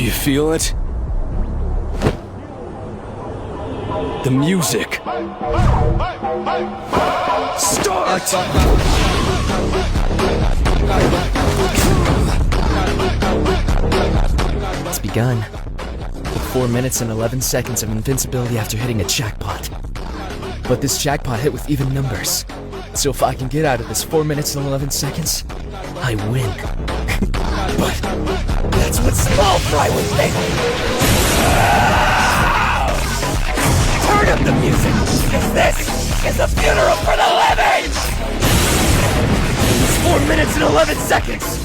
Do you feel it? The music. Start! It's begun. With 4 minutes and 11 seconds of invincibility after hitting a jackpot. But this jackpot hit with even numbers. So if I can get out of this 4 minutes and 11 seconds, I win. But that's what small fry would think. Turn up the music, because this is a funeral for the living! It's 4 minutes and 11 seconds!